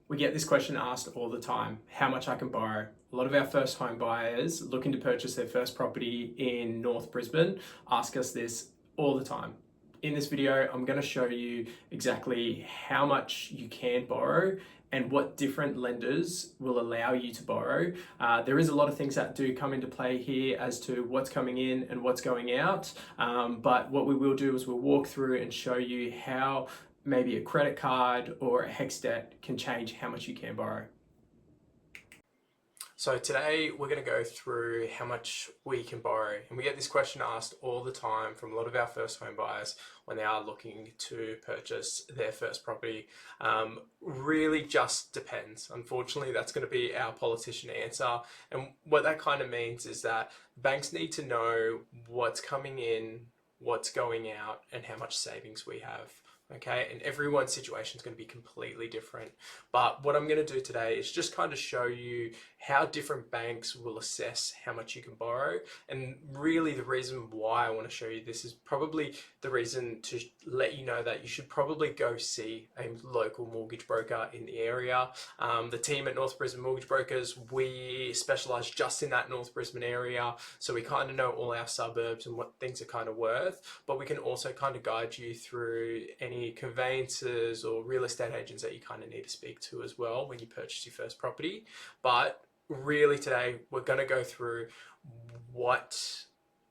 We get this question asked all the time, how much I can borrow. A lot of our first home buyers looking to purchase their first property in North Brisbane ask us this all the time. In this video, I'm going to show you exactly how much you can borrow and what different lenders will allow you to borrow. There is a lot of things that do come into play here as to what's coming in and what's going out. But what we will do is we'll walk through and show you how maybe a credit card or a HEX debt can change how much you can borrow. So today we're going to go through how much we can borrow, and we get this question asked all the time from a lot of our first home buyers when they are looking to purchase their first property. Really just depends. Unfortunately, that's going to be our politician answer, and what that kind of means is that banks need to know what's coming in, what's going out, and how much savings we have. Okay, and everyone's situation is going to be completely different. But what I'm going to do today is just kind of show you how different banks will assess how much you can borrow. And really the reason why I want to show you this is probably the reason to let you know that you should probably go see a local mortgage broker in the area. The team at North Brisbane Mortgage Brokers, we specialise just in that North Brisbane area. So we kind of know all our suburbs and what things are kind of worth, but we can also kind of guide you through any conveyancers or real estate agents that you kind of need to speak to as well when you purchase your first property. But really today we're going to go through what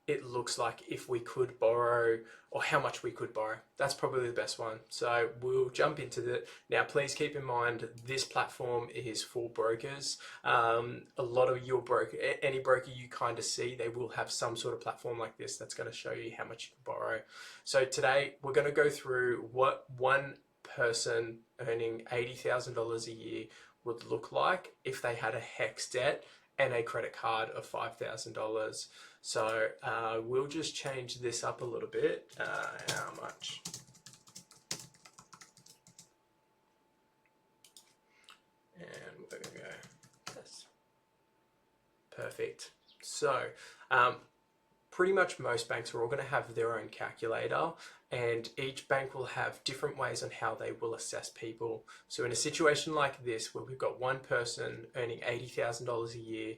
it looks like if we could borrow, or how much we could borrow. That's probably the best one. So we'll jump into it. Now, please keep in mind, this platform is for brokers. A lot of your broker, any broker you kind of see, they will have some sort of platform like this that's going to show you how much you can borrow. So today we're going to go through what one person earning $80,000 a year would look like if they had a HEX debt and a credit card of $5,000. So we'll just change this up a little bit. How much? And we're gonna go, yes. Perfect. So pretty much most banks are all going to have their own calculator, and each bank will have different ways on how they will assess people. So in a situation like this, where we've got one person earning $80,000 a year,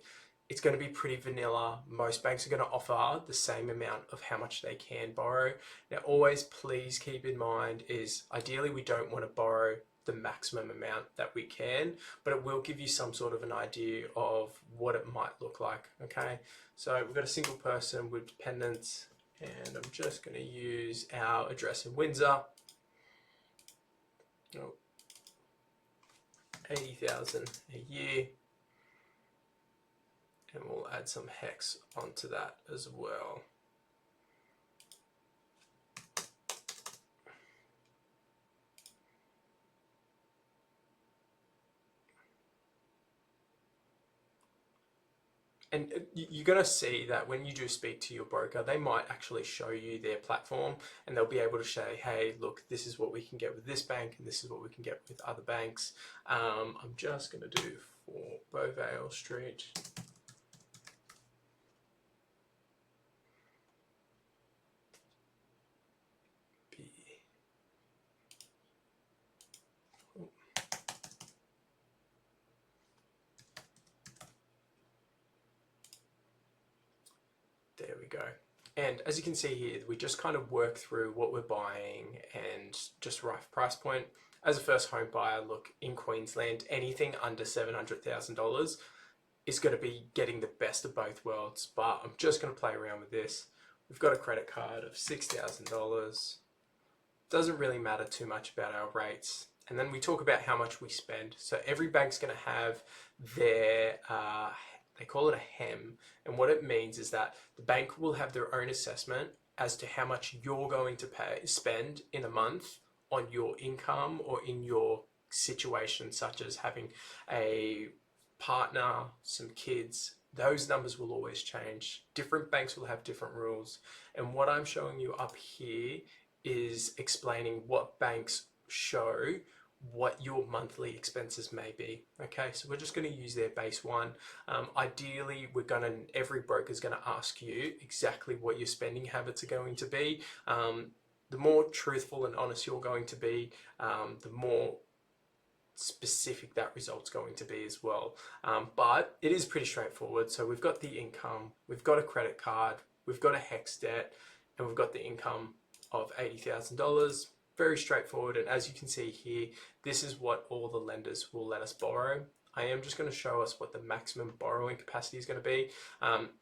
it's going to be pretty vanilla. Most banks are going to offer the same amount of how much they can borrow. Now, always please keep in mind is ideally we don't want to borrow the maximum amount that we can, but it will give you some sort of an idea of what it might look like. Okay, so we've got a single person with dependents, and I'm just going to use our address in Windsor. Oh, 80,000 a year, and we'll add some HEX onto that as well. And you're going to see that when you do speak to your broker, they might actually show you their platform, and they'll be able to say, hey, look, this is what we can get with this bank, and this is what we can get with other banks. I'm just going to do for Beauvale Street. There we go. And as you can see here, we just kind of work through what we're buying and just rough price point. As a first home buyer, look, in Queensland, anything under $700,000 is going to be getting the best of both worlds, but I'm just going to play around with this. We've got a credit card of $6,000. Doesn't really matter too much about our rates. And then we talk about how much we spend. So every bank's going to have their they call it a HEM, and what it means is that the bank will have their own assessment as to how much you're going to spend in a month on your income or in your situation, such as having a partner, some kids. Those numbers will always change. Different banks will have different rules, and what I'm showing you up here is explaining what banks show what your monthly expenses may be. Okay, so we're just going to use their base one. Ideally, every broker is going to ask you exactly what your spending habits are going to be. The more truthful and honest you're going to be, the more specific that result's going to be as well. But it is pretty straightforward. So we've got the income, we've got a credit card, we've got a HEX debt, and we've got the income of $80,000. Very straightforward. And as you can see here, this is what all the lenders will let us borrow. I am just going to show us what the maximum borrowing capacity is going to be.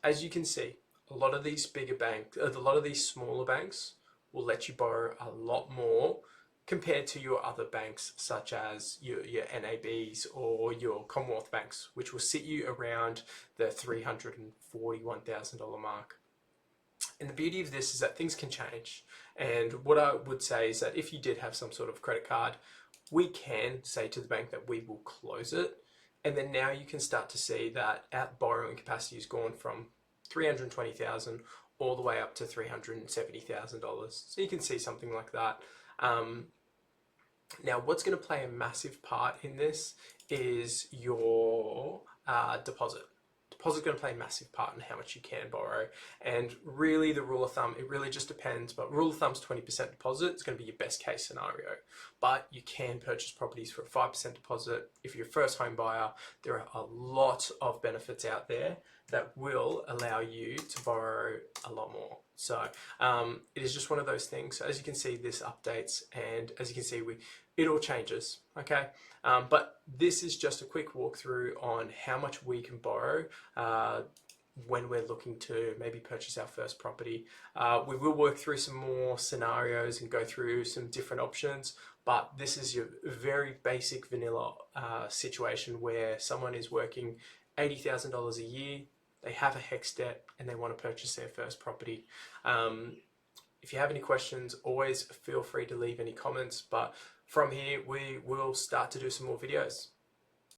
As you can see, a lot of these bigger banks, a lot of these smaller banks will let you borrow a lot more compared to your other banks, such as your NABs or your Commonwealth banks, which will sit you around the $341,000 mark. And the beauty of this is that things can change. And what I would say is that if you did have some sort of credit card, we can say to the bank that we will close it. And then now you can start to see that our borrowing capacity has gone from $320,000 all the way up to $370,000. So you can see something like that. Now, what's going to play a massive part in this is your deposit. Deposit is going to play a massive part in how much you can borrow. And really, the rule of thumb, it really just depends. But rule of thumb is 20% deposit. It's going to be your best case scenario. But you can purchase properties for a 5% deposit. If you're a first home buyer, there are a lot of benefits out there that will allow you to borrow a lot more. So it is just one of those things. So as you can see, this updates, and as you can see, it all changes, okay? But this is just a quick walkthrough on how much we can borrow when we're looking to maybe purchase our first property. We will work through some more scenarios and go through some different options, but this is your very basic vanilla situation where someone is working $80,000 a year, they have a HEX debt, and they want to purchase their first property. If you have any questions, always feel free to leave any comments, but from here we will start to do some more videos.